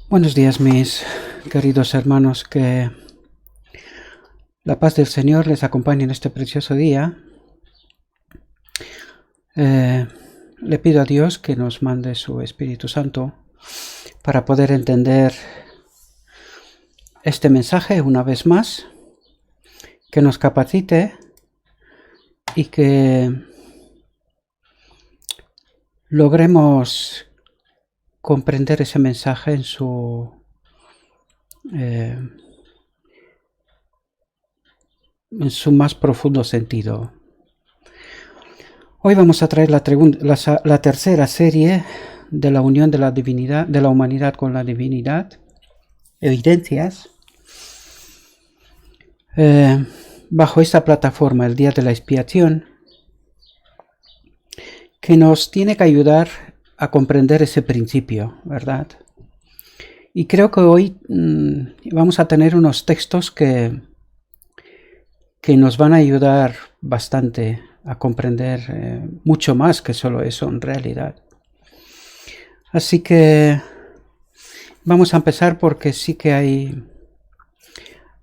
Buenos días, mis queridos hermanos, que la paz del Señor les acompañe en este precioso día. Le pido a Dios que nos mande su Espíritu Santo para poder entender este mensaje una vez más, que nos capacite y que logremos comprender ese mensaje en su más profundo sentido. Hoy vamos a traer la tercera serie de la unión de la divinidad, de la humanidad con la divinidad, evidencias, bajo esta plataforma, el día de la expiación, que nos tiene que ayudar a comprender ese principio, ¿verdad? Y creo que hoy vamos a tener unos textos que nos van a ayudar bastante a comprender mucho más que solo eso en realidad. Así que vamos a empezar porque sí que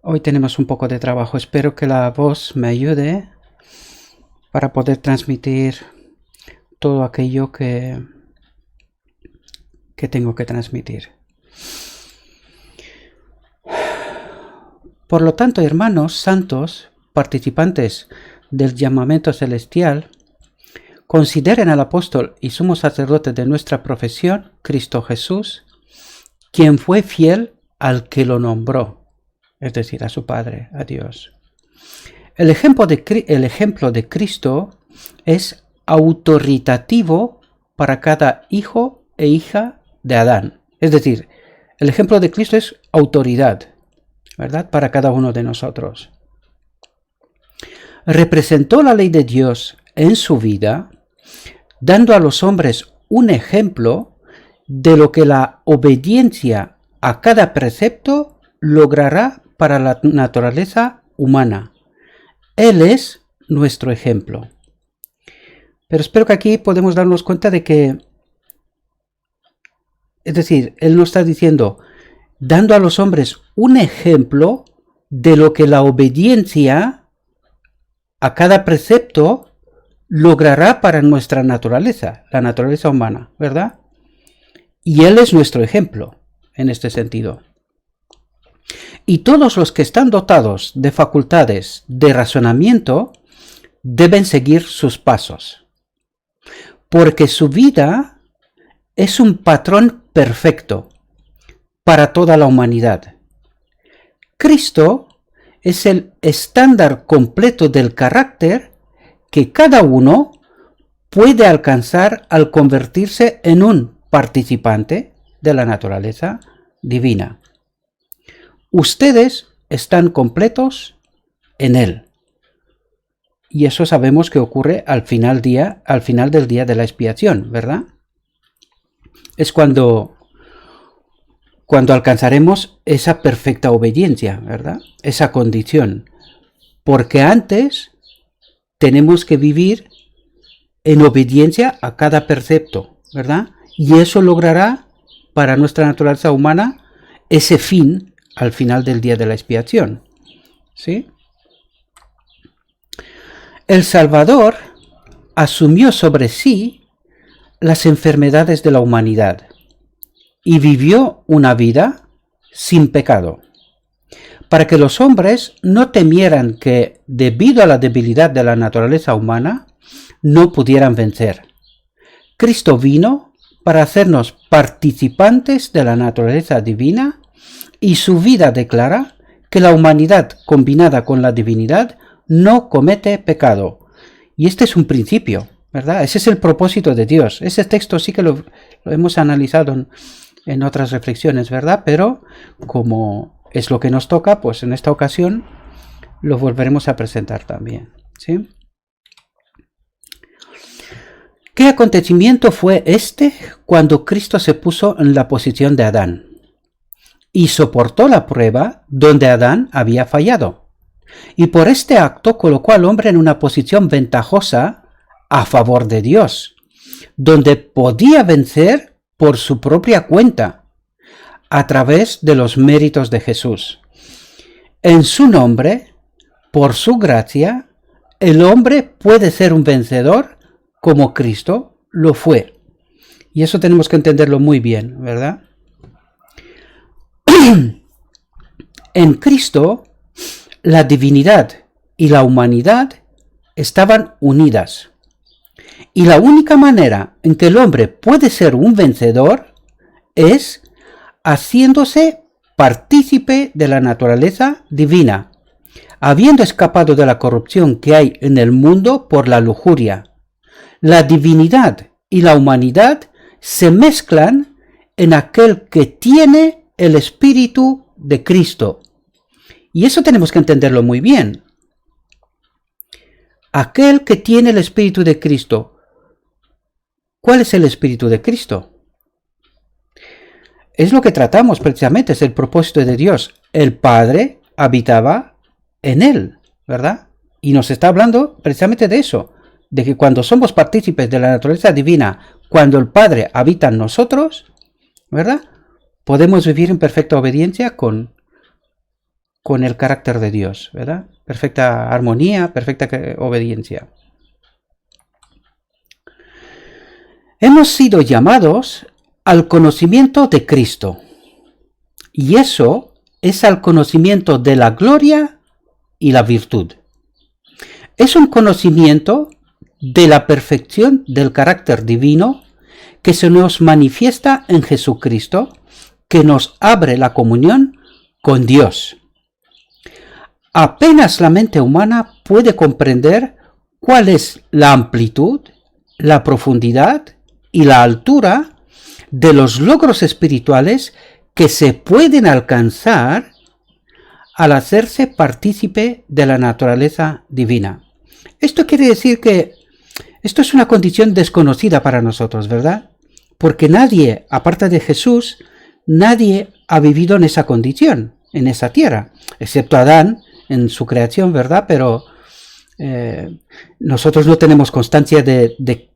hoy tenemos un poco de trabajo. Espero que la voz me ayude para poder transmitir todo aquello que tengo que transmitir. Por lo tanto, hermanos santos, participantes del llamamiento celestial, consideren al apóstol y sumo sacerdote de nuestra profesión, Cristo Jesús, quien fue fiel al que lo nombró, es decir, a su Padre, a Dios. El ejemplo de Cristo es autoritativo para cada hijo e hija de Adán. Es decir, el ejemplo de Cristo es autoridad, ¿verdad? Para cada uno de nosotros. Representó la ley de Dios en su vida, dando a los hombres un ejemplo de lo que la obediencia a cada precepto logrará para la naturaleza humana. Él es nuestro ejemplo. Pero espero que aquí podemos darnos cuenta de que, es decir, Él nos está diciendo, dando a los hombres un ejemplo de lo que la obediencia a cada precepto logrará para nuestra naturaleza, la naturaleza humana, ¿verdad? Y Él es nuestro ejemplo en este sentido. Y todos los que están dotados de facultades de razonamiento deben seguir sus pasos, porque su vida es un patrón perfecto para toda la humanidad. Cristo es el estándar completo del carácter que cada uno puede alcanzar al convertirse en un participante de la naturaleza divina. Ustedes están completos en Él. Y eso sabemos que ocurre al final del día de la expiación, ¿verdad? Es cuando alcanzaremos esa perfecta obediencia, ¿verdad? Esa condición. Porque antes tenemos que vivir en obediencia a cada precepto, ¿verdad? Y eso logrará para nuestra naturaleza humana ese fin al final del día de la expiación, ¿sí? El Salvador asumió sobre sí las enfermedades de la humanidad y vivió una vida sin pecado, para que los hombres no temieran que, debido a la debilidad de la naturaleza humana, no pudieran vencer. Cristo vino para hacernos participantes de la naturaleza divina y su vida declara que la humanidad combinada con la divinidad no comete pecado. Y este es un principio, ¿verdad? Ese es el propósito de Dios. Ese texto sí que lo hemos analizado en otras reflexiones, ¿verdad? Pero como es lo que nos toca, pues en esta ocasión lo volveremos a presentar también, ¿sí? ¿Qué acontecimiento fue este cuando Cristo se puso en la posición de Adán y soportó la prueba donde Adán había fallado? Y por este acto colocó al hombre en una posición ventajosa a favor de Dios, donde podía vencer por su propia cuenta, a través de los méritos de Jesús. En su nombre, por su gracia, el hombre puede ser un vencedor como Cristo lo fue. Y eso tenemos que entenderlo muy bien, ¿verdad? En Cristo, la divinidad y la humanidad estaban unidas. Y la única manera en que el hombre puede ser un vencedor es haciéndose partícipe de la naturaleza divina, habiendo escapado de la corrupción que hay en el mundo por la lujuria. La divinidad y la humanidad se mezclan en aquel que tiene el Espíritu de Cristo. Y eso tenemos que entenderlo muy bien. Aquel que tiene el Espíritu de Cristo. ¿Cuál es el Espíritu de Cristo? Es lo que tratamos precisamente, es el propósito de Dios. El Padre habitaba en él, ¿verdad? Y nos está hablando precisamente de eso, de que cuando somos partícipes de la naturaleza divina, cuando el Padre habita en nosotros, ¿verdad? Podemos vivir en perfecta obediencia con el carácter de Dios, ¿verdad? Perfecta armonía, perfecta obediencia. Hemos sido llamados al conocimiento de Cristo. Y eso es al conocimiento de la gloria y la virtud. Es un conocimiento de la perfección del carácter divino que se nos manifiesta en Jesucristo, que nos abre la comunión con Dios. Apenas la mente humana puede comprender cuál es la amplitud, la profundidad y la altura de los logros espirituales que se pueden alcanzar al hacerse partícipe de la naturaleza divina. Esto quiere decir que esto es una condición desconocida para nosotros, ¿verdad? Porque nadie, aparte de Jesús, nadie ha vivido en esa condición, en esa tierra, excepto Adán en su creación, ¿verdad? Pero nosotros no tenemos constancia de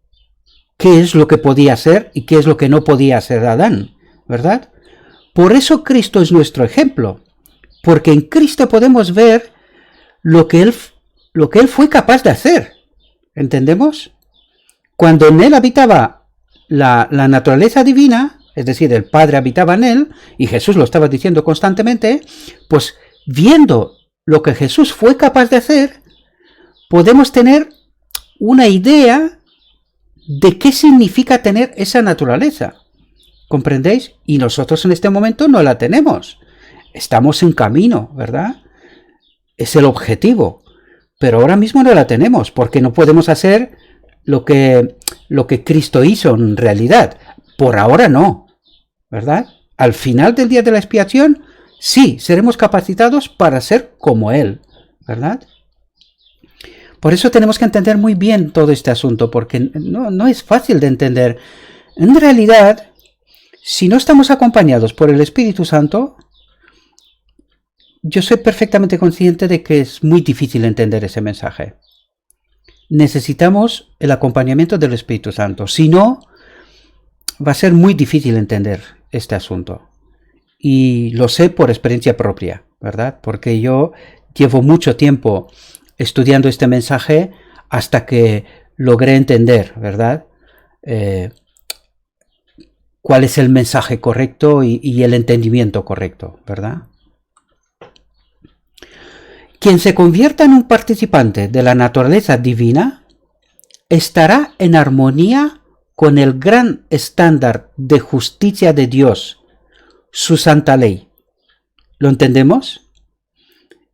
qué es lo que podía hacer y qué es lo que no podía hacer Adán, ¿verdad? Por eso Cristo es nuestro ejemplo, porque en Cristo podemos ver lo que él fue capaz de hacer, ¿entendemos? Cuando en él habitaba la naturaleza divina, es decir, el Padre habitaba en él, y Jesús lo estaba diciendo constantemente, pues viendo lo que Jesús fue capaz de hacer, podemos tener una idea de qué significa tener esa naturaleza. ¿Comprendéis? Y nosotros en este momento no la tenemos. Estamos en camino, ¿verdad? Es el objetivo. Pero ahora mismo no la tenemos, porque no podemos hacer lo que Cristo hizo en realidad. Por ahora no, ¿verdad? Al final del día de la expiación, sí, seremos capacitados para ser como Él, ¿verdad? Por eso tenemos que entender muy bien todo este asunto, porque no es fácil de entender. En realidad, si no estamos acompañados por el Espíritu Santo, yo soy perfectamente consciente de que es muy difícil entender ese mensaje. Necesitamos el acompañamiento del Espíritu Santo. Si no, va a ser muy difícil entender este asunto. Y lo sé por experiencia propia, ¿verdad? Porque yo llevo mucho tiempo estudiando este mensaje hasta que logré entender, ¿verdad? Cuál es el mensaje correcto y el entendimiento correcto, ¿verdad? Quien se convierta en un participante de la naturaleza divina estará en armonía con el gran estándar de justicia de Dios, su santa ley. ¿Lo entendemos?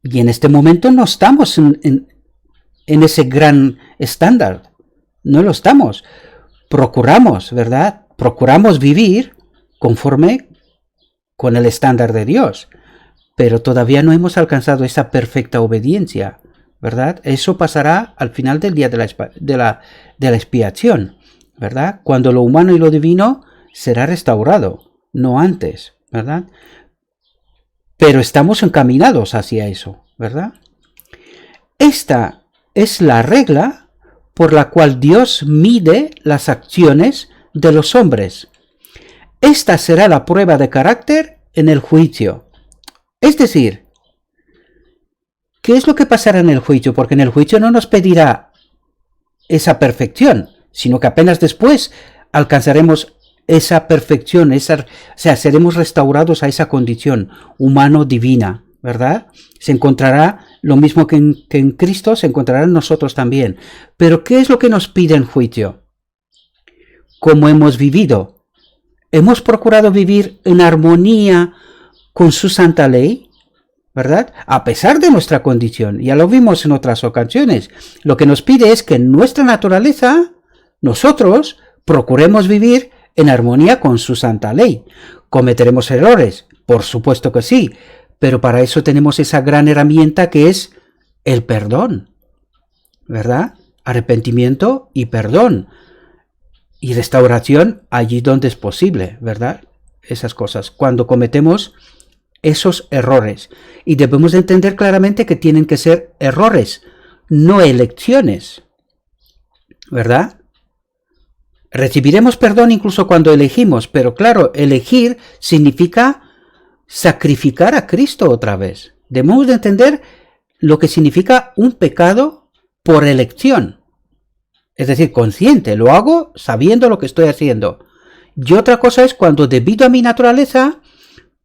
Y en este momento no estamos en ese gran estándar. No lo estamos. Procuramos, ¿verdad? Procuramos vivir conforme con el estándar de Dios. Pero todavía no hemos alcanzado esa perfecta obediencia, ¿verdad? Eso pasará al final del día de la expiación, ¿verdad? Cuando lo humano y lo divino será restaurado, no antes, ¿verdad? Pero estamos encaminados hacia eso, ¿verdad? Esta es la regla por la cual Dios mide las acciones de los hombres. Esta será la prueba de carácter en el juicio. Es decir, ¿qué es lo que pasará en el juicio? Porque en el juicio no nos pedirá esa perfección, sino que apenas después alcanzaremos esa perfección, o sea, seremos restaurados a esa condición humano-divina, ¿verdad? Se encontrará lo mismo que en Cristo, se encontrará en nosotros también. Pero ¿qué es lo que nos pide el juicio? ¿Cómo hemos vivido? ¿Hemos procurado vivir en armonía con su santa ley? ¿Verdad? A pesar de nuestra condición, ya lo vimos en otras ocasiones, lo que nos pide es que en nuestra naturaleza, nosotros procuremos vivir en armonía con su santa ley. ¿Cometeremos errores? Por supuesto que sí, pero para eso tenemos esa gran herramienta que es el perdón, ¿verdad? Arrepentimiento y perdón. Y restauración allí donde es posible, ¿verdad? Esas cosas, cuando cometemos esos errores. Y debemos entender claramente que tienen que ser errores, no elecciones, ¿verdad? Recibiremos perdón incluso cuando elegimos, pero claro, elegir significa sacrificar a Cristo otra vez. Debemos de entender lo que significa un pecado por elección. Es decir, consciente, lo hago sabiendo lo que estoy haciendo. Y otra cosa es cuando debido a mi naturaleza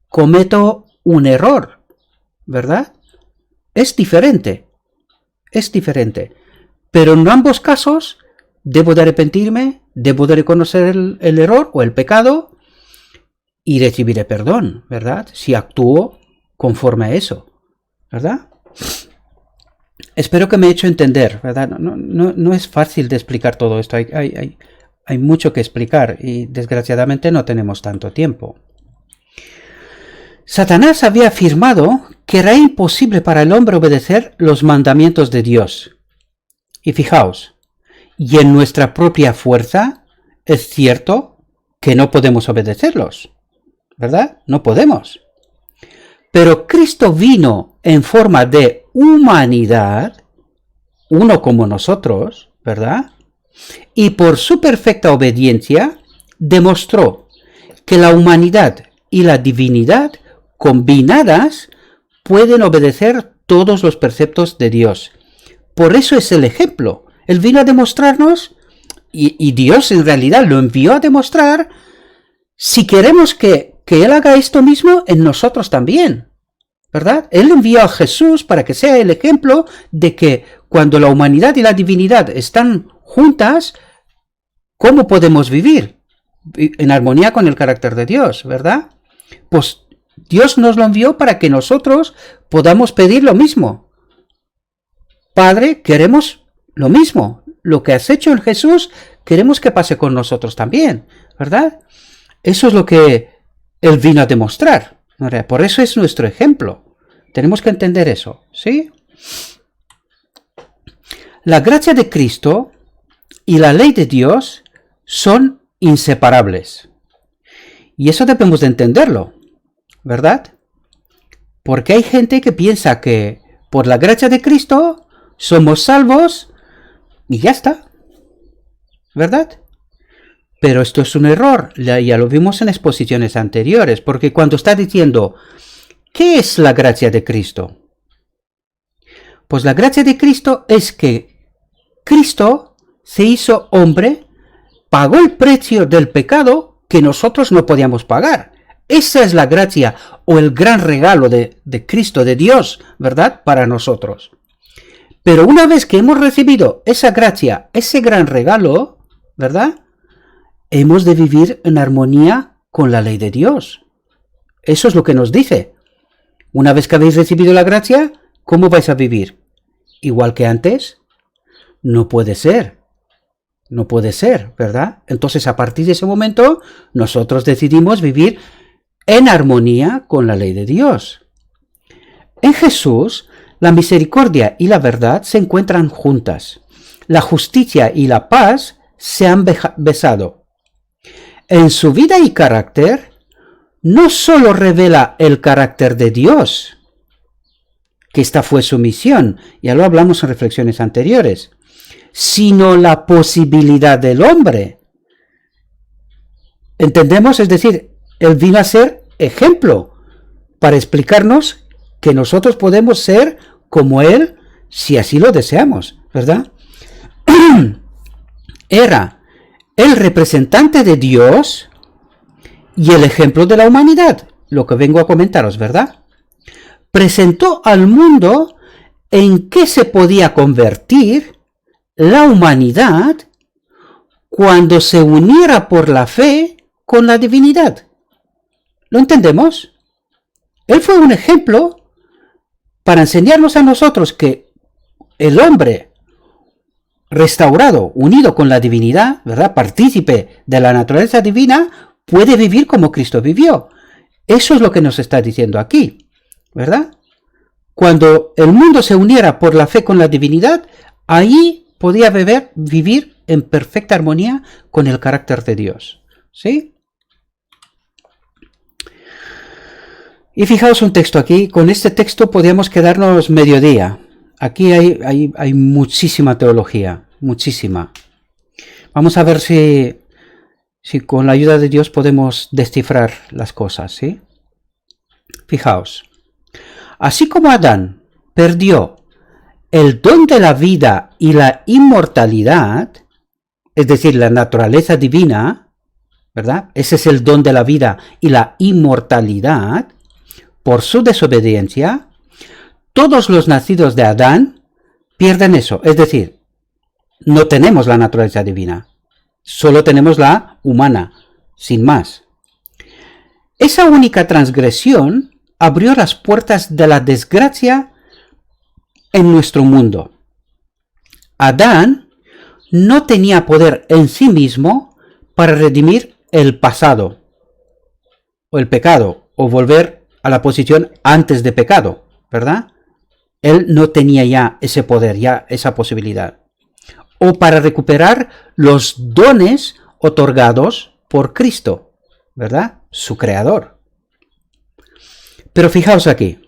cometo un error, ¿verdad? Es diferente, pero en ambos casos debo de arrepentirme, debo de reconocer el error o el pecado y recibiré perdón, ¿verdad? Si actúo conforme a eso, ¿verdad? Espero que me he hecho entender, ¿verdad? No es fácil de explicar todo esto, hay mucho que explicar y desgraciadamente no tenemos tanto tiempo. Satanás había afirmado que era imposible para el hombre obedecer los mandamientos de Dios. Y fijaos, y en nuestra propia fuerza es cierto que no podemos obedecerlos, ¿verdad? No podemos. Pero Cristo vino en forma de humanidad, uno como nosotros, ¿verdad? Y por su perfecta obediencia demostró que la humanidad y la divinidad combinadas pueden obedecer todos los preceptos de Dios. Por eso es el ejemplo. Él vino a demostrarnos, y Dios en realidad lo envió a demostrar, si queremos que Él haga esto mismo en nosotros también, ¿verdad? Él envió a Jesús para que sea el ejemplo de que cuando la humanidad y la divinidad están juntas, ¿cómo podemos vivir? En armonía con el carácter de Dios, ¿verdad? Pues Dios nos lo envió para que nosotros podamos pedir lo mismo. Padre, queremos lo mismo. Lo que has hecho en Jesús, queremos que pase con nosotros también, ¿verdad? Eso es lo que Él vino a demostrar. Por eso es nuestro ejemplo. Tenemos que entender eso, ¿sí? La gracia de Cristo y la ley de Dios son inseparables. Y eso debemos de entenderlo, ¿verdad? Porque hay gente que piensa que por la gracia de Cristo somos salvos y ya está, ¿verdad? Pero esto es un error, ya lo vimos en exposiciones anteriores, porque cuando está diciendo, ¿qué es la gracia de Cristo? Pues la gracia de Cristo es que Cristo se hizo hombre, pagó el precio del pecado que nosotros no podíamos pagar. Esa es la gracia o el gran regalo de Cristo, de Dios, ¿verdad? Para nosotros. Pero una vez que hemos recibido esa gracia, ese gran regalo, ¿verdad? Hemos de vivir en armonía con la ley de Dios. Eso es lo que nos dice. Una vez que habéis recibido la gracia, ¿cómo vais a vivir? ¿Igual que antes? No puede ser. No puede ser, ¿verdad? Entonces, a partir de ese momento, nosotros decidimos vivir en armonía con la ley de Dios. En Jesús, la misericordia y la verdad se encuentran juntas. La justicia y la paz se han besado. En su vida y carácter, no solo revela el carácter de Dios, que esta fue su misión, ya lo hablamos en reflexiones anteriores, sino la posibilidad del hombre. ¿Entendemos? Es decir, Él vino a ser ejemplo. para explicarnos que nosotros podemos ser como Él si así lo deseamos, ¿verdad? Era el representante de Dios y el ejemplo de la humanidad, lo que vengo a comentaros, ¿verdad? Presentó al mundo en qué se podía convertir la humanidad cuando se uniera por la fe con la divinidad. ¿Lo entendemos? Él fue un ejemplo para enseñarnos a nosotros que el hombre restaurado, unido con la divinidad, ¿verdad? Partícipe de la naturaleza divina, puede vivir como Cristo vivió. Eso es lo que nos está diciendo aquí, ¿verdad? Cuando el mundo se uniera por la fe con la divinidad, ahí podía vivir en perfecta armonía con el carácter de Dios, ¿sí? Y fijaos un texto aquí, con este texto podríamos quedarnos mediodía. Aquí hay muchísima teología, muchísima. Vamos a ver si con la ayuda de Dios podemos descifrar las cosas, ¿sí? Fijaos, así como Adán perdió el don de la vida y la inmortalidad, es decir, la naturaleza divina, ¿verdad? Ese es el don de la vida y la inmortalidad. Por su desobediencia, todos los nacidos de Adán pierden eso. Es decir, no tenemos la naturaleza divina, solo tenemos la humana, sin más. Esa única transgresión abrió las puertas de la desgracia en nuestro mundo. Adán no tenía poder en sí mismo para redimir el pasado, o el pecado, o volver a la posición antes de pecado, ¿verdad? Él no tenía ya ese poder, ya esa posibilidad. O para recuperar los dones otorgados por Cristo, ¿verdad? Su creador. Pero fijaos aquí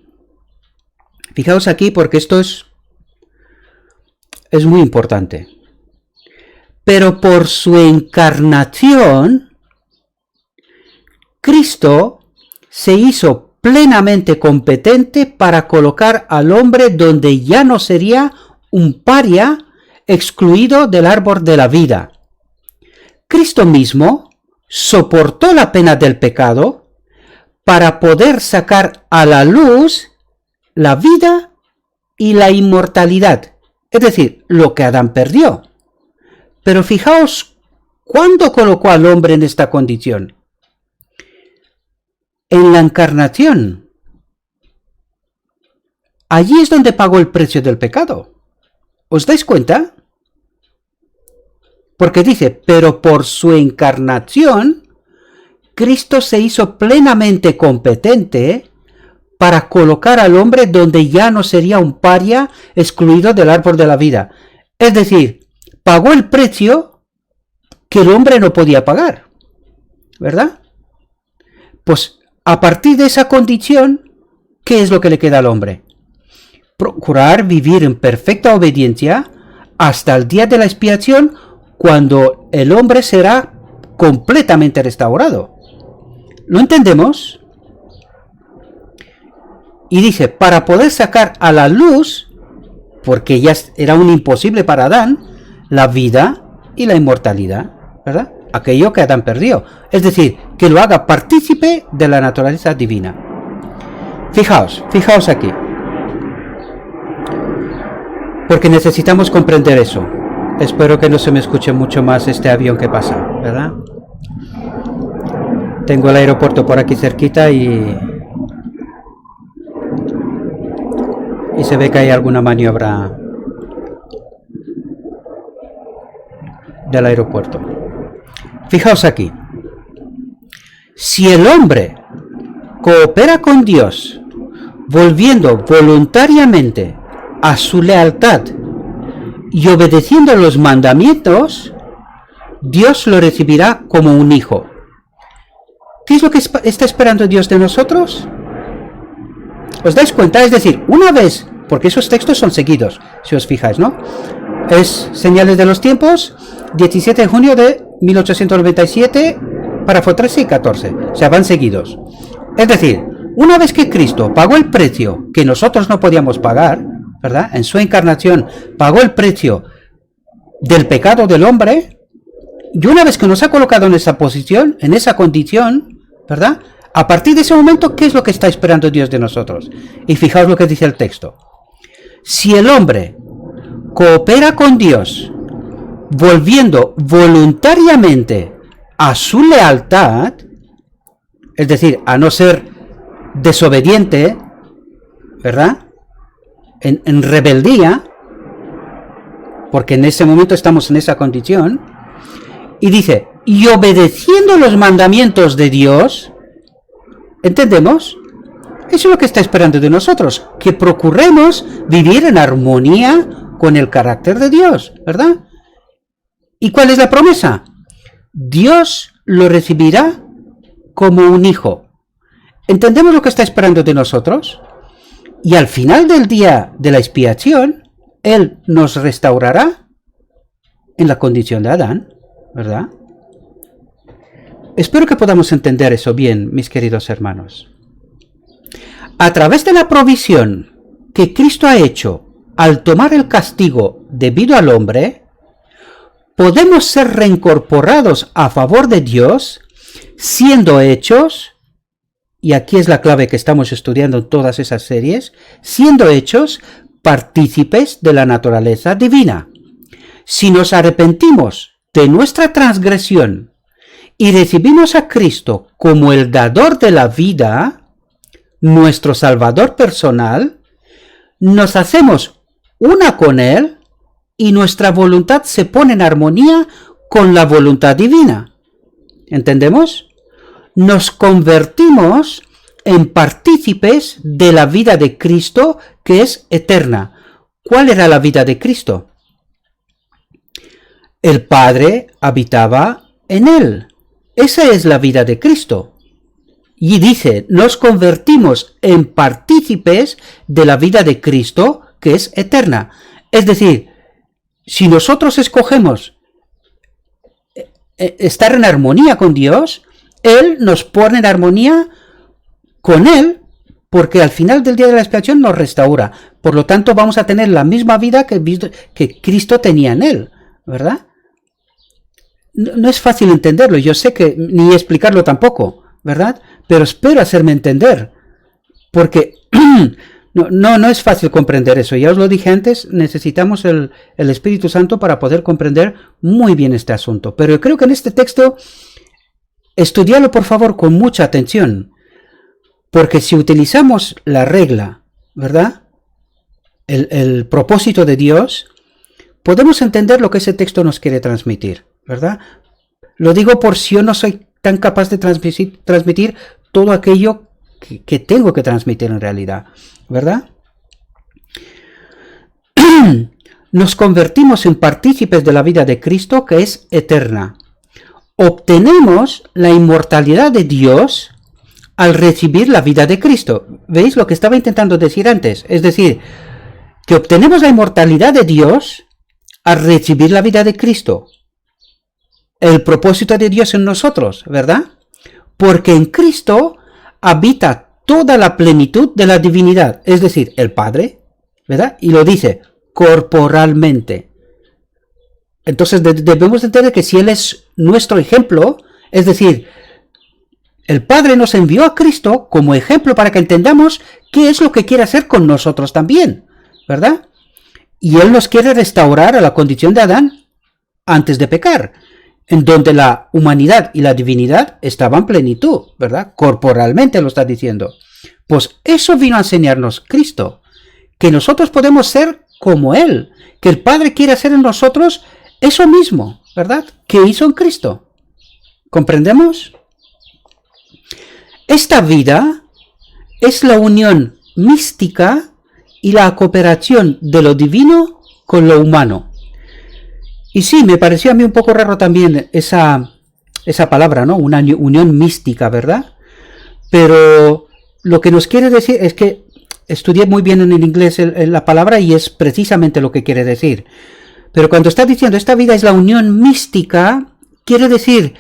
porque esto es muy importante. Pero por su encarnación, Cristo se hizo plenamente competente para colocar al hombre donde ya no sería un paria excluido del árbol de la vida. Cristo mismo soportó la pena del pecado para poder sacar a la luz la vida y la inmortalidad, es decir, lo que Adán perdió. Pero fijaos, ¿cuándo colocó al hombre en esta condición? En la encarnación. Allí es donde pagó el precio del pecado. ¿Os dais cuenta? Porque dice, pero por su encarnación, Cristo se hizo plenamente competente para colocar al hombre donde ya no sería un paria excluido del árbol de la vida. Es decir, pagó el precio que el hombre no podía pagar. ¿Verdad? Pues a partir de esa condición, ¿qué es lo que le queda al hombre? Procurar vivir en perfecta obediencia hasta el día de la expiación, cuando el hombre será completamente restaurado. ¿Lo entendemos? Y dice, para poder sacar a la luz, porque ya era un imposible para Adán, la vida y la inmortalidad, ¿verdad? Aquello que Adán perdió. Es decir, que lo haga partícipe de la naturaleza divina. Fijaos aquí. Porque necesitamos comprender eso. Espero que no se me escuche mucho más este avión que pasa, ¿verdad? Tengo el aeropuerto por aquí cerquita y se ve que hay alguna maniobra del aeropuerto. Fijaos aquí. Si el hombre coopera con Dios, volviendo voluntariamente a su lealtad y obedeciendo los mandamientos, Dios lo recibirá como un hijo. ¿Qué es lo que está esperando Dios de nosotros? ¿Os dais cuenta? Es decir, una vez, porque esos textos son seguidos, si os fijáis, ¿no? Es Señales de los Tiempos, 17 de junio de 1897, párrafo 13 y 14. O sea, van seguidos. Es decir, Una vez que Cristo pagó el precio que nosotros no podíamos pagar, ¿verdad? En su encarnación pagó el precio del pecado del hombre, y una vez que nos ha colocado en esa posición, en esa condición, ¿verdad? A partir de ese momento, ¿qué es lo que está esperando Dios de nosotros? Y fijaos lo que dice el texto. Si el hombre coopera con Dios, volviendo voluntariamente a su lealtad, es decir, a no ser desobediente, ¿verdad? En rebeldía, porque en ese momento estamos en esa condición, y dice, y obedeciendo los mandamientos de Dios, ¿entendemos? Eso es lo que está esperando de nosotros, que procuremos vivir en armonía con el carácter de Dios, ¿verdad? ¿Y cuál es la promesa? Dios lo recibirá como un hijo. ¿Entendemos lo que está esperando de nosotros? Y al final del día de la expiación, Él nos restaurará en la condición de Adán, ¿verdad? Espero que podamos entender eso bien, mis queridos hermanos. A través de la provisión que Cristo ha hecho al tomar el castigo debido al hombre, podemos ser reincorporados a favor de Dios, siendo hechos, y aquí es la clave que estamos estudiando en todas esas series, siendo hechos partícipes de la naturaleza divina. Si nos arrepentimos de nuestra transgresión y recibimos a Cristo como el dador de la vida, nuestro Salvador personal, nos hacemos una con Él y nuestra voluntad se pone en armonía con la voluntad divina. ¿Entendemos? Nos convertimos en partícipes de la vida de Cristo que es eterna. ¿Cuál era la vida de Cristo? El Padre habitaba en Él. Esa es la vida de Cristo. Y dice, nos convertimos en partícipes de la vida de Cristo que es eterna. Es decir, si nosotros escogemos estar en armonía con Dios, Él nos pone en armonía con Él, porque al final del día de la expiación nos restaura. Por lo tanto, vamos a tener la misma vida que Cristo tenía en Él, ¿verdad? No es fácil entenderlo, yo sé que ni explicarlo tampoco, ¿verdad? Pero espero hacerme entender, porque no es fácil comprender eso. Ya os lo dije antes, necesitamos el Espíritu Santo para poder comprender muy bien este asunto. Pero yo creo que en este texto, estudiadlo por favor con mucha atención, porque si utilizamos la regla, ¿verdad? El propósito de Dios, podemos entender lo que ese texto nos quiere transmitir, ¿verdad? Lo digo por si yo no soy tan capaz de transmitir todo aquello que tengo que transmitir en realidad, ¿verdad? Nos convertimos en partícipes de la vida de Cristo que es eterna. Obtenemos la inmortalidad de Dios al recibir la vida de Cristo. ¿Veis lo que estaba intentando decir antes? Es decir, que obtenemos la inmortalidad de Dios al recibir la vida de Cristo. El propósito de Dios en nosotros, ¿verdad? Porque en Cristo habita toda la plenitud de la divinidad, es decir, el Padre, ¿verdad? Y lo dice corporalmente. Entonces debemos entender que si Él es nuestro ejemplo, es decir, el Padre nos envió a Cristo como ejemplo para que entendamos qué es lo que quiere hacer con nosotros también, ¿verdad? Y Él nos quiere restaurar a la condición de Adán antes de pecar, en donde la humanidad y la divinidad estaban en plenitud, ¿verdad? Corporalmente lo está diciendo. Pues eso vino a enseñarnos Cristo, que nosotros podemos ser como Él, que el Padre quiere hacer en nosotros eso mismo, ¿verdad? Que hizo en Cristo. ¿Comprendemos? Esta vida es la unión mística y la cooperación de lo divino con lo humano. Y sí, me pareció a mí un poco raro también esa palabra, ¿no? Una unión mística, ¿verdad? Pero lo que nos quiere decir es que estudié muy bien en el inglés la palabra y es precisamente lo que quiere decir. Pero cuando está diciendo esta vida es la unión mística, quiere decir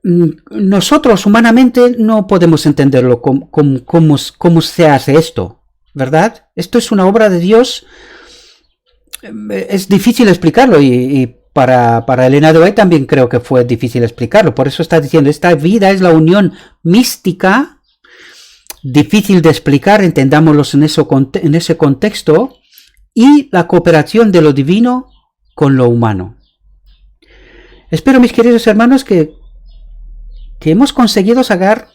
nosotros humanamente no podemos entenderlo cómo se hace esto, ¿verdad? Esto es una obra de Dios. Es difícil explicarlo y para Elena de White también creo que fue difícil explicarlo. Por eso está diciendo, esta vida es la unión mística, difícil de explicar, entendámoslo en ese contexto, y la cooperación de lo divino con lo humano. Espero, mis queridos hermanos, que hemos conseguido sacar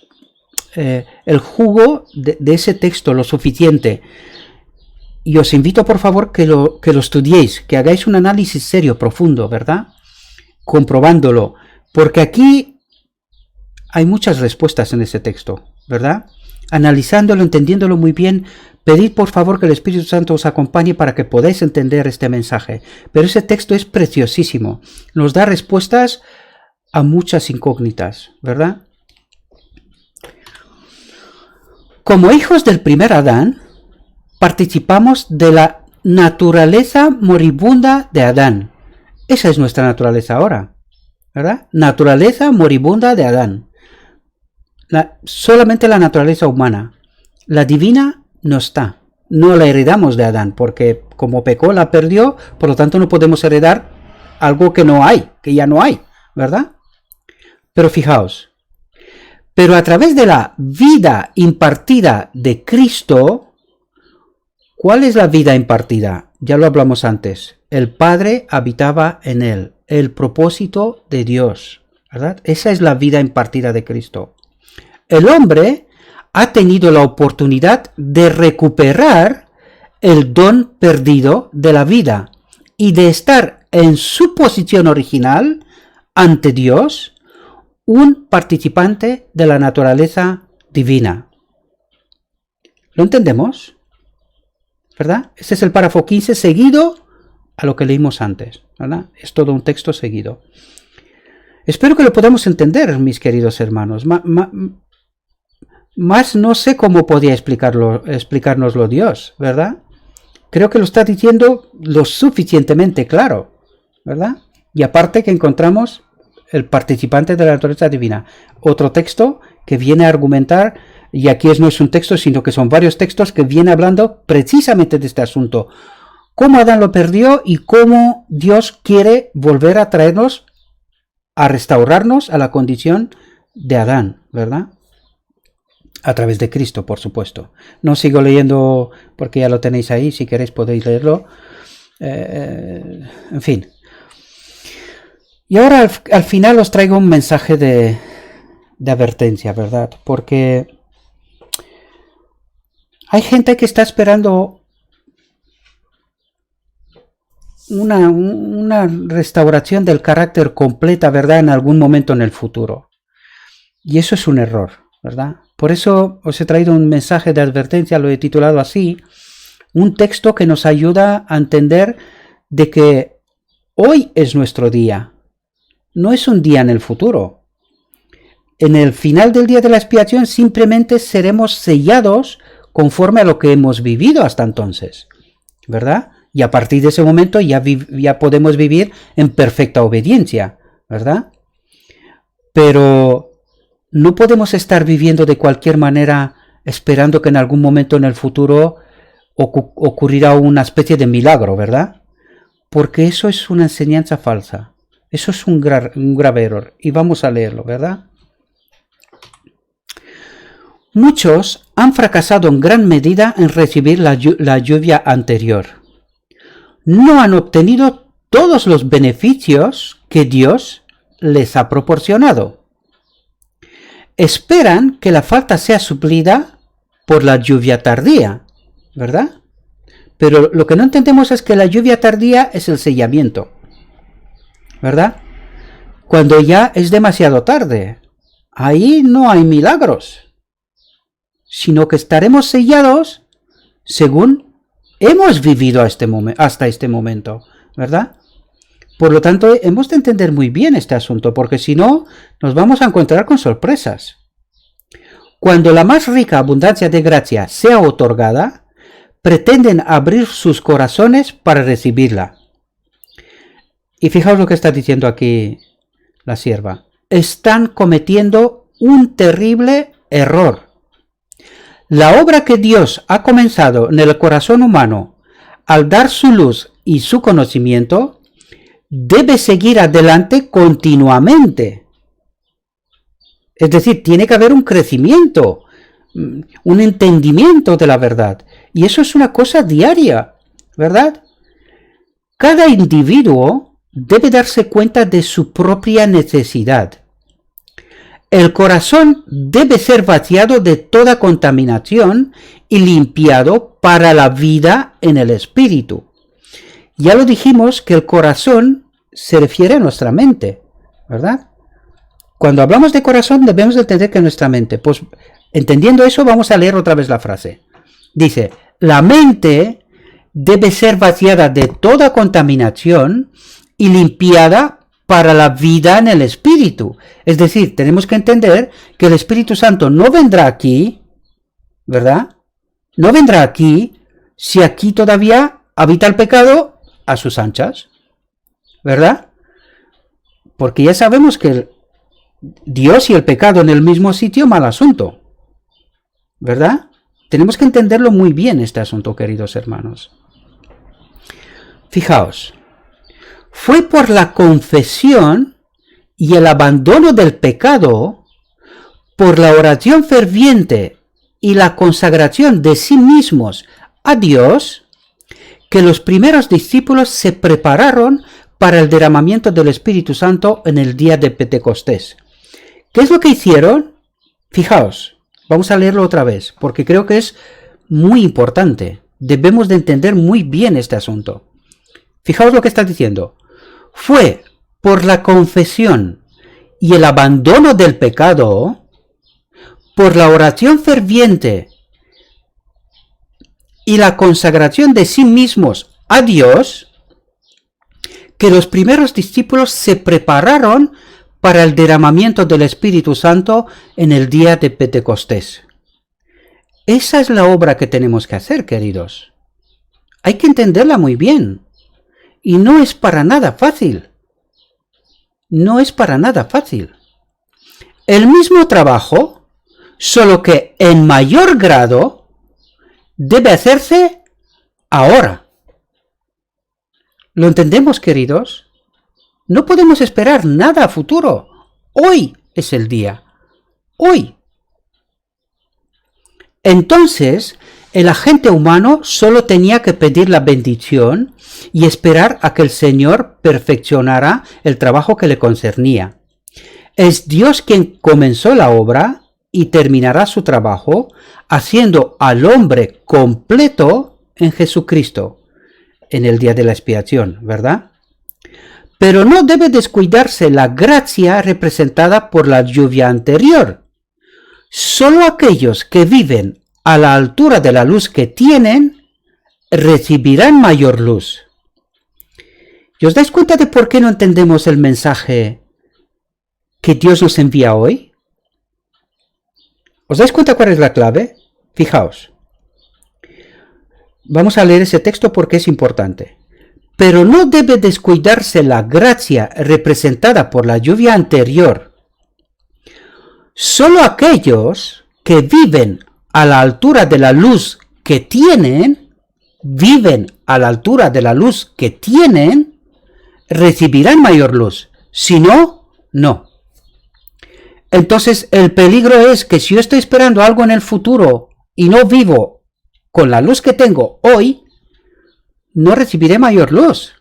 el jugo de ese texto lo suficiente. Y os invito, por favor, que lo estudiéis, que hagáis un análisis serio, profundo, ¿verdad? Comprobándolo, porque aquí hay muchas respuestas en ese texto, ¿verdad? Analizándolo, entendiéndolo muy bien, pedid por favor que el Espíritu Santo os acompañe para que podáis entender este mensaje. Pero ese texto es preciosísimo, nos da respuestas a muchas incógnitas, ¿verdad? Como hijos del primer Adán, participamos de la naturaleza moribunda de Adán. Esa es nuestra naturaleza ahora, ¿verdad? Naturaleza moribunda de Adán. Solamente la naturaleza humana. La divina no está. No la heredamos de Adán, porque como pecó la perdió, por lo tanto no podemos heredar algo que no hay, que ya no hay, ¿verdad? Pero fijaos, pero a través de la vida impartida de Cristo, ¿cuál es la vida impartida? Ya lo hablamos antes. El Padre habitaba en él. El propósito de Dios, ¿verdad? Esa es la vida impartida de Cristo. El hombre ha tenido la oportunidad de recuperar el don perdido de la vida y de estar en su posición original ante Dios, un participante de la naturaleza divina. ¿Lo entendemos? ¿Verdad? Este es el párrafo 15 seguido a lo que leímos antes, ¿verdad? Es todo un texto seguido. Espero que lo podamos entender, mis queridos hermanos. Más no sé cómo podía explicárnoslo Dios, ¿verdad? Creo que lo está diciendo lo suficientemente claro, ¿verdad? Y aparte que encontramos el participante de la naturaleza divina. Otro texto que viene a argumentar. Y aquí no es un texto, sino que son varios textos que vienen hablando precisamente de este asunto. Cómo Adán lo perdió y cómo Dios quiere volver a traernos, a restaurarnos a la condición de Adán, ¿verdad? A través de Cristo, por supuesto. No sigo leyendo porque ya lo tenéis ahí, si queréis podéis leerlo. En fin. Y ahora al final os traigo un mensaje de advertencia, ¿verdad? Porque hay gente que está esperando una restauración del carácter completa, ¿verdad? En algún momento en el futuro. Y eso es un error, ¿verdad? Por eso os he traído un mensaje de advertencia, lo he titulado así, un texto que nos ayuda a entender de que hoy es nuestro día, no es un día en el futuro. En el final del día de la expiación simplemente seremos sellados conforme a lo que hemos vivido hasta entonces, ¿verdad? Y a partir de ese momento ya podemos vivir en perfecta obediencia, ¿verdad? Pero no podemos estar viviendo de cualquier manera esperando que en algún momento en el futuro ocurrirá una especie de milagro, ¿verdad? Porque eso es una enseñanza falsa. Eso es un grave error. Y vamos a leerlo, ¿verdad? Muchos han fracasado en gran medida en recibir la lluvia anterior. No han obtenido todos los beneficios que Dios les ha proporcionado. Esperan que la falta sea suplida por la lluvia tardía, ¿verdad? Pero lo que no entendemos es que la lluvia tardía es el sellamiento, ¿verdad? Cuando ya es demasiado tarde. Ahí no hay milagros, sino que estaremos sellados según hemos vivido hasta este momento, ¿verdad? Por lo tanto, hemos de entender muy bien este asunto, porque si no, nos vamos a encontrar con sorpresas. Cuando la más rica abundancia de gracia sea otorgada, pretenden abrir sus corazones para recibirla. Y fijaos lo que está diciendo aquí la sierva. están cometiendo un terrible error. La obra que Dios ha comenzado en el corazón humano al dar su luz y su conocimiento debe seguir adelante continuamente. Es decir, tiene que haber un crecimiento, un entendimiento de la verdad. Y eso es una cosa diaria, ¿verdad? Cada individuo debe darse cuenta de su propia necesidad. El corazón debe ser vaciado de toda contaminación y limpiado para la vida en el espíritu. Ya lo dijimos que el corazón se refiere a nuestra mente, ¿verdad? Cuando hablamos de corazón debemos de entender que nuestra mente. Pues entendiendo eso vamos a leer otra vez la frase. Dice, la mente debe ser vaciada de toda contaminación y limpiada para la vida en el Espíritu. Es decir, tenemos que entender que el Espíritu Santo no vendrá aquí, ¿verdad? No vendrá aquí si aquí todavía habita el pecado a sus anchas, ¿verdad? Porque ya sabemos que Dios y el pecado en el mismo sitio, mal asunto, ¿verdad? Tenemos que entenderlo muy bien este asunto, queridos hermanos. Fijaos, fue por la confesión y el abandono del pecado, por la oración ferviente y la consagración de sí mismos a Dios, que los primeros discípulos se prepararon para el derramamiento del Espíritu Santo en el día de Pentecostés. ¿Qué es lo que hicieron? Fijaos, vamos a leerlo otra vez, porque creo que es muy importante. Debemos de entender muy bien este asunto. Fijaos lo que está diciendo. Fue por la confesión y el abandono del pecado, por la oración ferviente y la consagración de sí mismos a Dios, que los primeros discípulos se prepararon para el derramamiento del Espíritu Santo en el día de Pentecostés. Esa es la obra que tenemos que hacer, queridos. Hay que entenderla muy bien. Y no es para nada fácil. No es para nada fácil. El mismo trabajo, solo que en mayor grado, debe hacerse ahora. ¿Lo entendemos, queridos? No podemos esperar nada a futuro. Hoy es el día. Hoy. Entonces, el agente humano solo tenía que pedir la bendición y esperar a que el Señor perfeccionara el trabajo que le concernía. Es Dios quien comenzó la obra y terminará su trabajo, haciendo al hombre completo en Jesucristo, en el día de la expiación, ¿verdad? Pero no debe descuidarse la gracia representada por la lluvia anterior. Solo aquellos que viven a la altura de la luz que tienen, recibirán mayor luz. ¿Y os dais cuenta de por qué no entendemos el mensaje que Dios nos envía hoy? ¿Os dais cuenta cuál es la clave? Fijaos. Vamos a leer ese texto porque es importante. Pero no debe descuidarse la gracia representada por la lluvia anterior. Solo aquellos que viven a la altura de la luz que tienen, recibirán mayor luz. Si no, no. Entonces el peligro es que si yo estoy esperando algo en el futuro y no vivo con la luz que tengo hoy, no recibiré mayor luz.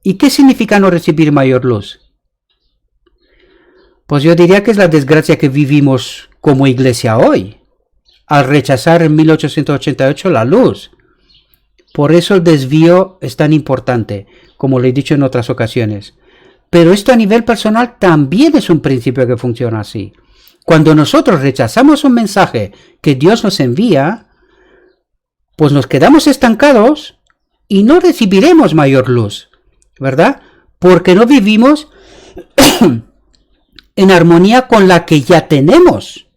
¿Y qué significa no recibir mayor luz? Pues yo diría que es la desgracia que vivimos como iglesia hoy, al rechazar en 1888 la luz. Por eso el desvío es tan importante, como le he dicho en otras ocasiones. Pero esto a nivel personal también es un principio que funciona así. Cuando nosotros rechazamos un mensaje que Dios nos envía, pues nos quedamos estancados y no recibiremos mayor luz, ¿verdad? Porque no vivimos en armonía con la que ya tenemos,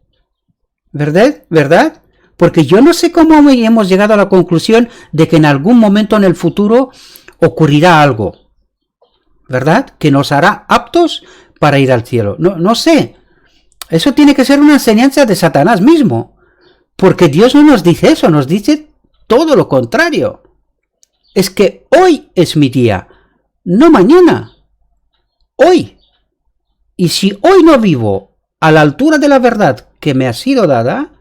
¿verdad? Porque yo no sé cómo hemos llegado a la conclusión de que en algún momento en el futuro ocurrirá algo, ¿verdad? Que nos hará aptos para ir al cielo. No sé. Eso tiene que ser una enseñanza de Satanás mismo. Porque Dios no nos dice eso, nos dice todo lo contrario. Es que hoy es mi día, no mañana. Hoy. Y si hoy no vivo a la altura de la verdad que me ha sido dada,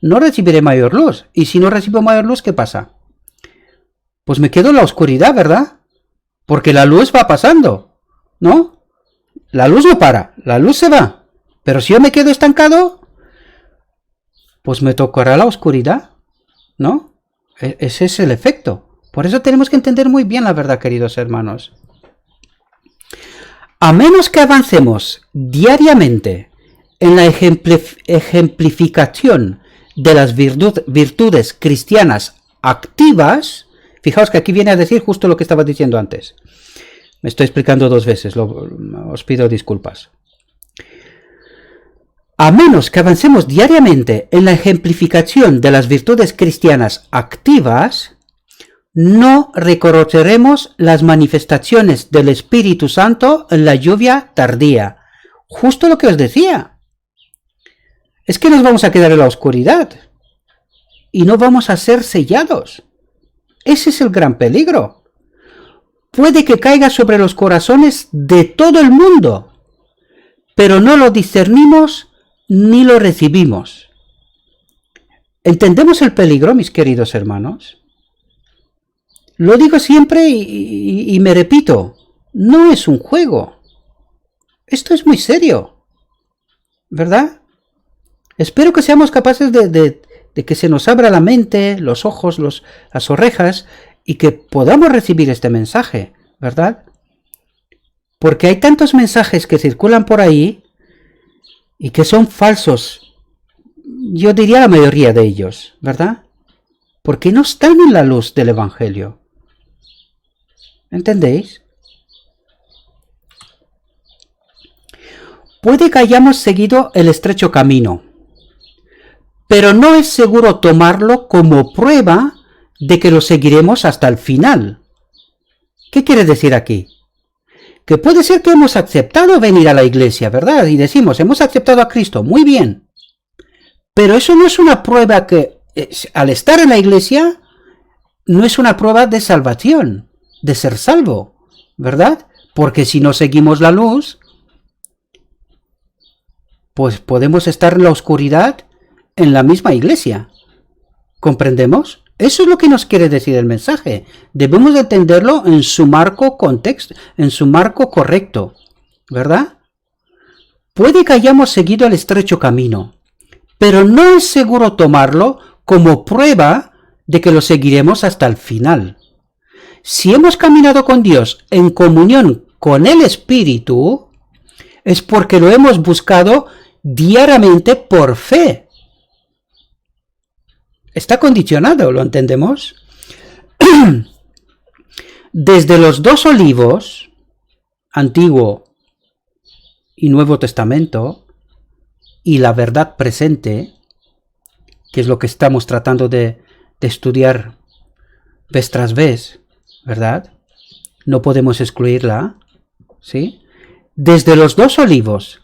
no recibiré mayor luz. Y si no recibo mayor luz, ¿qué pasa? Pues me quedo en la oscuridad, ¿verdad? Porque la luz va pasando, ¿no? La luz no para, la luz se va. Pero si yo me quedo estancado, pues me tocará la oscuridad, ¿no? Ese es el efecto. Por eso tenemos que entender muy bien la verdad, queridos hermanos. A menos que avancemos diariamente en la ejemplificación de las virtudes cristianas activas, fijaos que aquí viene a decir justo lo que estaba diciendo antes. Me estoy explicando dos veces, os pido disculpas. A menos que avancemos diariamente en la ejemplificación de las virtudes cristianas activas, no reconoceremos las manifestaciones del Espíritu Santo en la lluvia tardía. Justo lo que os decía. Es que nos vamos a quedar en la oscuridad y no vamos a ser sellados. Ese es el gran peligro. Puede que caiga sobre los corazones de todo el mundo, pero no lo discernimos ni lo recibimos. ¿Entendemos el peligro, mis queridos hermanos? Lo digo siempre y me repito, no es un juego. Esto es muy serio, ¿verdad? Espero que seamos capaces de que se nos abra la mente, los ojos, las orejas, y que podamos recibir este mensaje, ¿verdad? Porque hay tantos mensajes que circulan por ahí y que son falsos. Yo diría la mayoría de ellos, ¿verdad? Porque no están en la luz del Evangelio. ¿Entendéis? Puede que hayamos seguido el estrecho camino, pero no es seguro tomarlo como prueba de que lo seguiremos hasta el final. ¿Qué quiere decir aquí? Que puede ser que hemos aceptado venir a la iglesia, ¿verdad? Y decimos, hemos aceptado a Cristo, muy bien. Pero eso no es una prueba que, al estar en la iglesia, no es una prueba de salvación, de ser salvo, ¿verdad? Porque si no seguimos la luz, pues podemos estar en la oscuridad en la misma iglesia. ¿Comprendemos? Eso es lo que nos quiere decir el mensaje. Debemos de entenderlo en su marco contexto, en su marco correcto, ¿verdad? Puede que hayamos seguido el estrecho camino, pero no es seguro tomarlo como prueba de que lo seguiremos hasta el final. Si hemos caminado con Dios en comunión con el Espíritu, es porque lo hemos buscado diariamente por fe. Está condicionado, ¿lo entendemos? Desde los dos olivos, Antiguo y Nuevo Testamento, y la verdad presente, que es lo que estamos tratando de estudiar vez tras vez, ¿verdad? No podemos excluirla, ¿sí? Desde los dos olivos,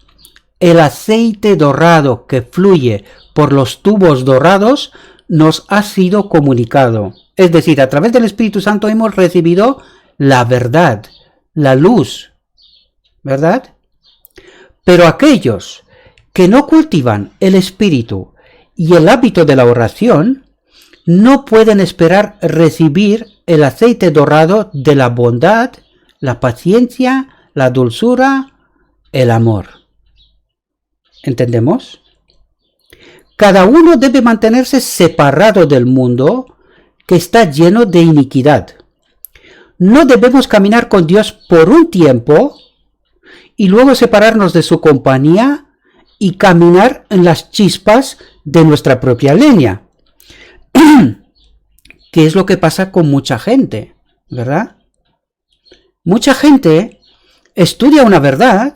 el aceite dorado que fluye por los tubos dorados nos ha sido comunicado. Es decir, a través del Espíritu Santo hemos recibido la verdad, la luz, ¿verdad? Pero aquellos que no cultivan el Espíritu y el hábito de la oración, no pueden esperar recibir el aceite dorado de la bondad, la paciencia, la dulzura, el amor. ¿Entendemos? Cada uno debe mantenerse separado del mundo que está lleno de iniquidad. No debemos caminar con Dios por un tiempo y luego separarnos de su compañía y caminar en las chispas de nuestra propia leña. ¿Qué es lo que pasa con mucha gente? ¿Verdad? Mucha gente estudia una verdad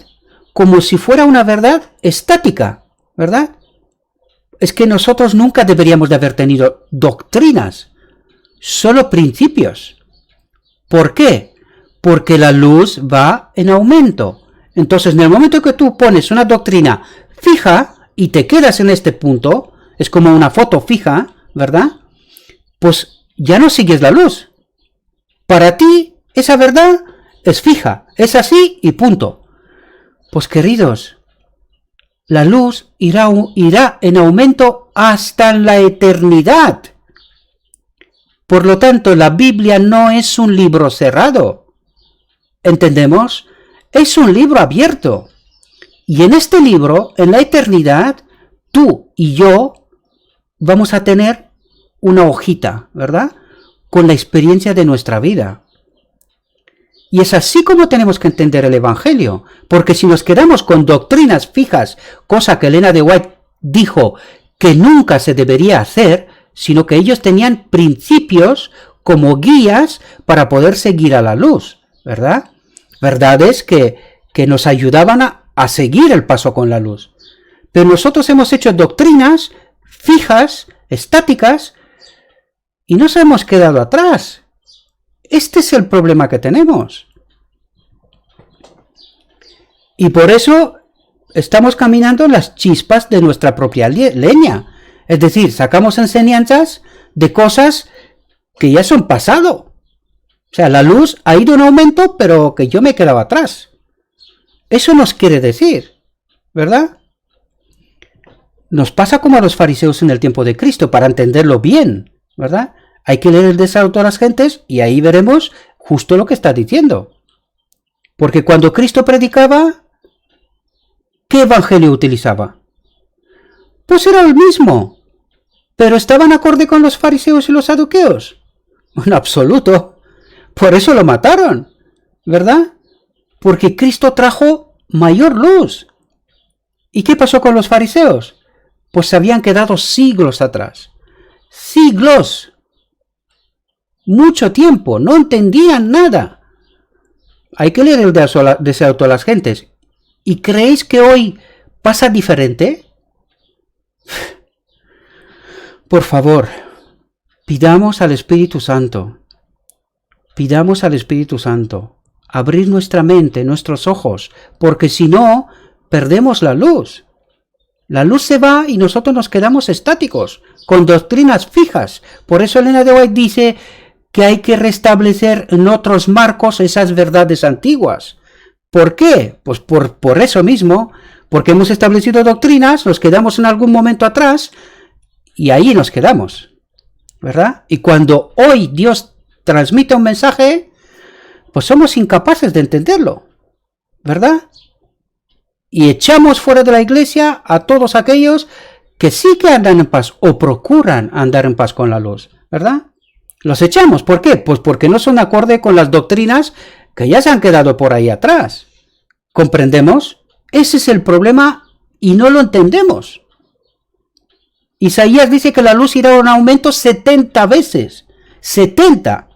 como si fuera una verdad estática, ¿verdad? Es que nosotros nunca deberíamos de haber tenido doctrinas, solo principios. ¿Por qué? Porque la luz va en aumento. Entonces, en el momento que tú pones una doctrina fija y te quedas en este punto, es como una foto fija, ¿verdad? Pues ya no sigues la luz. Para ti, esa verdad es fija, es así y punto. Pues queridos, la luz irá en aumento hasta la eternidad. Por lo tanto, la Biblia no es un libro cerrado. ¿Entendemos? Es un libro abierto. Y en este libro, en la eternidad, tú y yo vamos a tener una hojita, ¿verdad? Con la experiencia de nuestra vida. Y es así como tenemos que entender el Evangelio, porque si nos quedamos con doctrinas fijas, cosa que Elena de White dijo que nunca se debería hacer, sino que ellos tenían principios como guías para poder seguir a la luz, ¿verdad? Verdades que nos ayudaban a seguir el paso con la luz. Pero nosotros hemos hecho doctrinas fijas, estáticas, y nos hemos quedado atrás. Este es el problema que tenemos. Y por eso estamos caminando en las chispas de nuestra propia leña. Es decir, sacamos enseñanzas de cosas que ya son pasado. O sea, la luz ha ido en aumento, pero que yo me he quedado atrás. Eso nos quiere decir, ¿verdad? Nos pasa como a los fariseos en el tiempo de Cristo, para entenderlo bien, ¿verdad? Hay que leer el Desahogo a las gentes y ahí veremos justo lo que está diciendo. Porque cuando Cristo predicaba, ¿qué evangelio utilizaba? Pues era el mismo. ¿Pero estaban acorde con los fariseos y los saduceos? En absoluto. Por eso lo mataron, ¿verdad? Porque Cristo trajo mayor luz. ¿Y qué pasó con los fariseos? Pues se habían quedado siglos atrás. ¡Siglos! Mucho tiempo, no entendían nada. Hay que leer el Desahogo a las gentes. ¿Y creéis que hoy pasa diferente? Por favor, pidamos al Espíritu Santo. Pidamos al Espíritu Santo. Abrir nuestra mente, nuestros ojos, porque si no, perdemos la luz. La luz se va y nosotros nos quedamos estáticos, con doctrinas fijas. Por eso Elena de White dice que hay que restablecer en otros marcos esas verdades antiguas. ¿Por qué? Pues por eso mismo, porque hemos establecido doctrinas, nos quedamos en algún momento atrás y ahí nos quedamos, ¿verdad? Y cuando hoy Dios transmite un mensaje, pues somos incapaces de entenderlo, ¿verdad? Y echamos fuera de la iglesia a todos aquellos que sí que andan en paz o procuran andar en paz con la luz, ¿verdad? Los echamos, ¿por qué? Pues porque no son acorde con las doctrinas que ya se han quedado por ahí atrás. ¿Comprendemos? Ese es el problema y no lo entendemos. Isaías dice que la luz irá en aumento 70 veces. 70.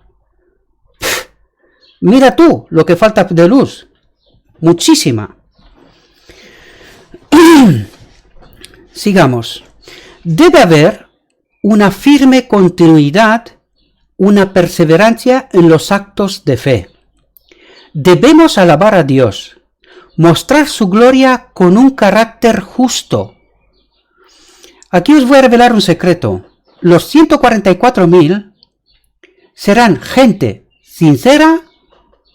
Mira tú lo que falta de luz. Muchísima. Sigamos. Debe haber una firme continuidad, una perseverancia en los actos de fe. Debemos alabar a Dios, mostrar su gloria con un carácter justo. Aquí os voy a revelar un secreto. Los 144.000 serán gente sincera,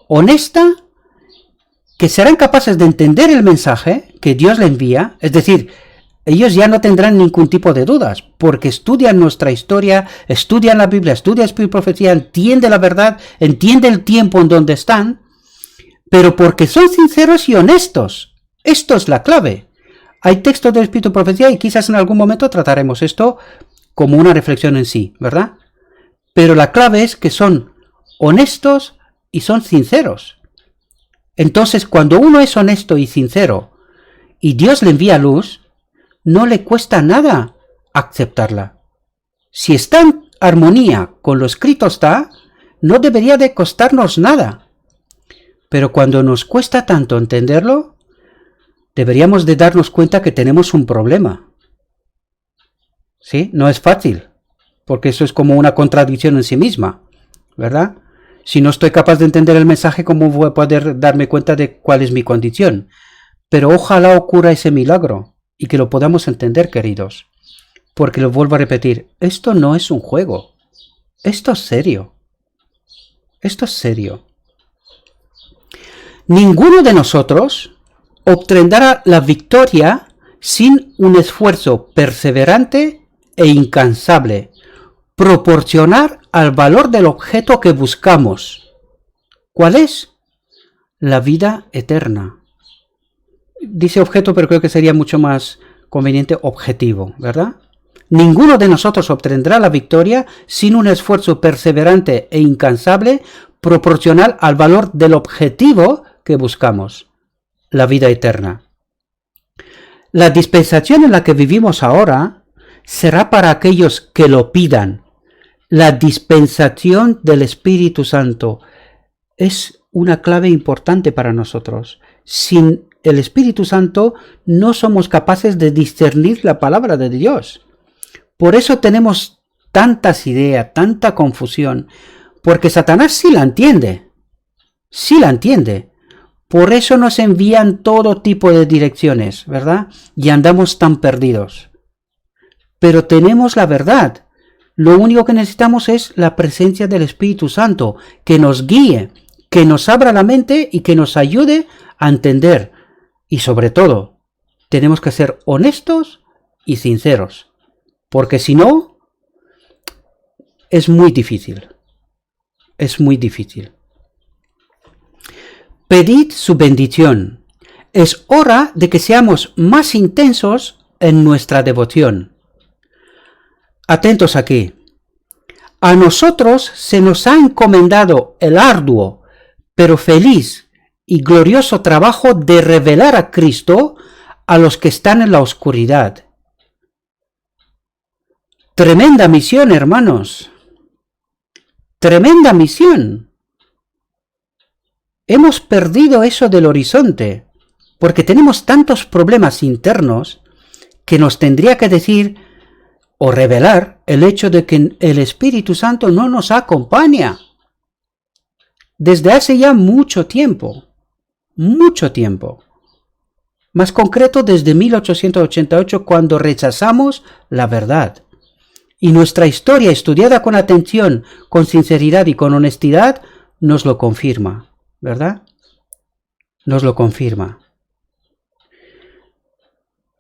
honesta, que serán capaces de entender el mensaje que Dios le envía, es decir, ellos ya no tendrán ningún tipo de dudas, porque estudian nuestra historia, estudian la Biblia, estudian Espíritu y Profecía, entienden la verdad, entienden el tiempo en donde están, pero porque son sinceros y honestos. Esto es la clave. Hay textos del Espíritu y Profecía y quizás en algún momento trataremos esto como una reflexión en sí, ¿verdad? Pero la clave es que son honestos y son sinceros. Entonces, cuando uno es honesto y sincero y Dios le envía luz, no le cuesta nada aceptarla. Si está en armonía con lo escrito está, no debería de costarnos nada. Pero cuando nos cuesta tanto entenderlo, deberíamos de darnos cuenta que tenemos un problema. ¿Sí? No es fácil, porque eso es como una contradicción en sí misma, ¿verdad? Si no estoy capaz de entender el mensaje, ¿cómo voy a poder darme cuenta de cuál es mi condición? Pero ojalá ocurra ese milagro y que lo podamos entender, queridos. Porque lo vuelvo a repetir, esto no es un juego. Esto es serio. Esto es serio. Ninguno de nosotros obtendrá la victoria sin un esfuerzo perseverante e incansable, proporcional al valor del objeto que buscamos. ¿Cuál es? La vida eterna. Dice objeto, pero creo que sería mucho más conveniente objetivo, ¿verdad? Ninguno de nosotros obtendrá la victoria sin un esfuerzo perseverante e incansable, proporcional al valor del objetivo que buscamos, la vida eterna. La dispensación en la que vivimos ahora será para aquellos que lo pidan. La dispensación del Espíritu Santo es una clave importante para nosotros. Sin el Espíritu Santo no somos capaces de discernir la palabra de Dios. Por eso tenemos tantas ideas, tanta confusión, porque Satanás sí la entiende. Sí la entiende. Por eso nos envían todo tipo de direcciones, ¿verdad? Y andamos tan perdidos. Pero tenemos la verdad. Lo único que necesitamos es la presencia del Espíritu Santo, que nos guíe, que nos abra la mente y que nos ayude a entender. Y sobre todo, tenemos que ser honestos y sinceros, porque si no, es muy difícil. Es muy difícil. Pedid su bendición. Es hora de que seamos más intensos en nuestra devoción. Atentos aquí. A nosotros se nos ha encomendado el arduo, pero feliz y glorioso trabajo de revelar a Cristo a los que están en la oscuridad. Tremenda misión, hermanos. Tremenda misión. Hemos perdido eso del horizonte, porque tenemos tantos problemas internos que nos tendría que decir o revelar el hecho de que el Espíritu Santo no nos acompaña. Desde hace ya mucho tiempo. Mucho tiempo. Más concreto, desde 1888, cuando rechazamos la verdad. Y nuestra historia, estudiada con atención, con sinceridad y con honestidad, nos lo confirma, ¿verdad? Nos lo confirma.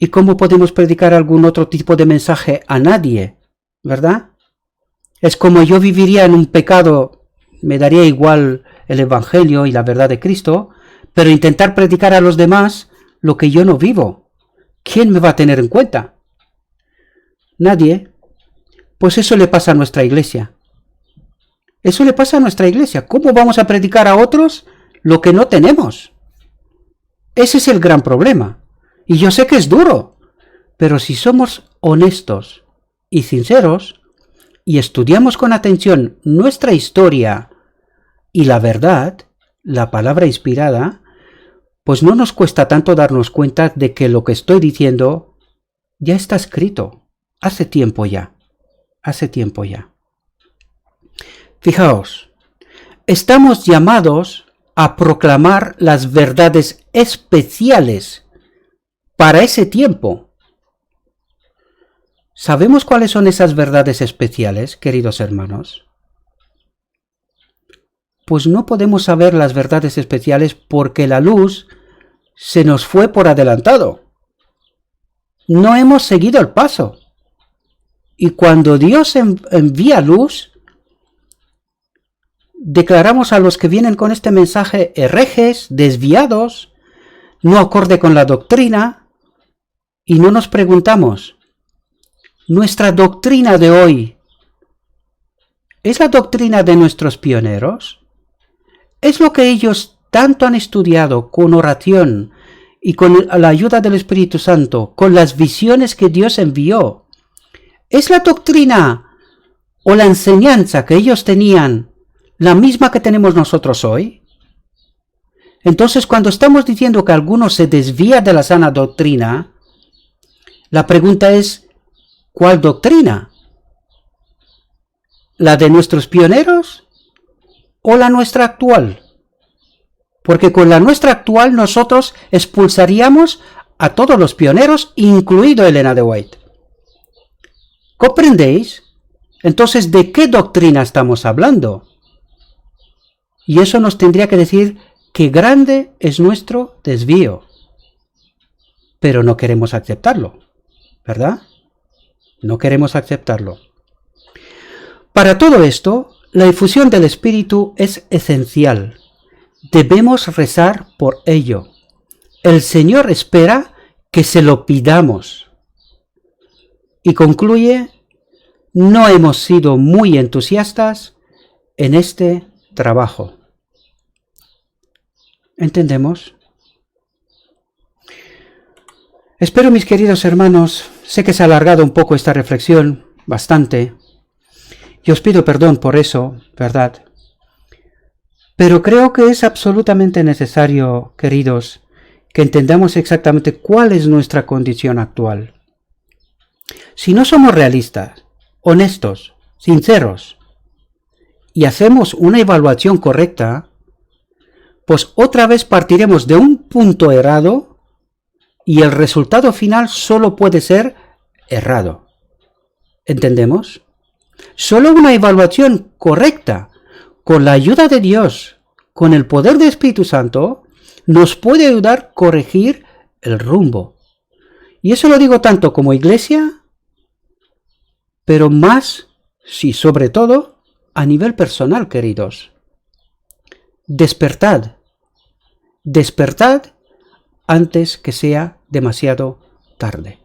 ¿Y cómo podemos predicar algún otro tipo de mensaje a nadie, verdad? Es como yo viviría en un pecado, me daría igual el Evangelio y la verdad de Cristo, pero intentar predicar a los demás lo que yo no vivo. ¿Quién me va a tener en cuenta? Nadie. Pues eso le pasa a nuestra iglesia. Eso le pasa a nuestra iglesia. ¿Cómo vamos a predicar a otros lo que no tenemos? Ese es el gran problema. Y yo sé que es duro, pero si somos honestos y sinceros y estudiamos con atención nuestra historia y la verdad, la palabra inspirada, pues no nos cuesta tanto darnos cuenta de que lo que estoy diciendo ya está escrito, hace tiempo ya. Fijaos, estamos llamados a proclamar las verdades especiales para ese tiempo. ¿Sabemos cuáles son esas verdades especiales, queridos hermanos? Pues no podemos saber las verdades especiales porque la luz se nos fue por adelantado. No hemos seguido el paso. Y cuando Dios envía luz, declaramos a los que vienen con este mensaje herejes, desviados, no acorde con la doctrina, y no nos preguntamos, ¿nuestra doctrina de hoy es la doctrina de nuestros pioneros? ¿Es lo que ellos tanto han estudiado con oración y con la ayuda del Espíritu Santo, con las visiones que Dios envió? ¿Es la doctrina o la enseñanza que ellos tenían la misma que tenemos nosotros hoy? Entonces, cuando estamos diciendo que algunos se desvían de la sana doctrina, la pregunta es, ¿cuál doctrina? ¿La de nuestros pioneros o la nuestra actual? Porque con la nuestra actual nosotros expulsaríamos a todos los pioneros, incluido Elena de White. ¿Comprendéis? Entonces, ¿de qué doctrina estamos hablando? Y eso nos tendría que decir que grande es nuestro desvío. Pero no queremos aceptarlo, ¿verdad? No queremos aceptarlo. Para todo esto, la efusión del Espíritu es esencial. Debemos rezar por ello. El Señor espera que se lo pidamos. Y concluye, no hemos sido muy entusiastas en este trabajo. ¿Entendemos? Espero, mis queridos hermanos, sé que se ha alargado un poco esta reflexión, bastante, y os pido perdón por eso, ¿verdad? Pero creo que es absolutamente necesario, queridos, que entendamos exactamente cuál es nuestra condición actual. Si no somos realistas, honestos, sinceros, y hacemos una evaluación correcta, pues otra vez partiremos de un punto errado y el resultado final solo puede ser errado. ¿Entendemos? Solo una evaluación correcta, con la ayuda de Dios, con el poder del Espíritu Santo, nos puede ayudar a corregir el rumbo. Y eso lo digo tanto como iglesia, pero más, sí, sobre todo, a nivel personal, queridos. Despertad. Despertad antes que sea demasiado tarde.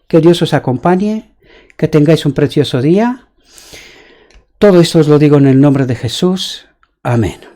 Que Dios os acompañe, que tengáis un precioso día. Todo esto os lo digo en el nombre de Jesús. Amén.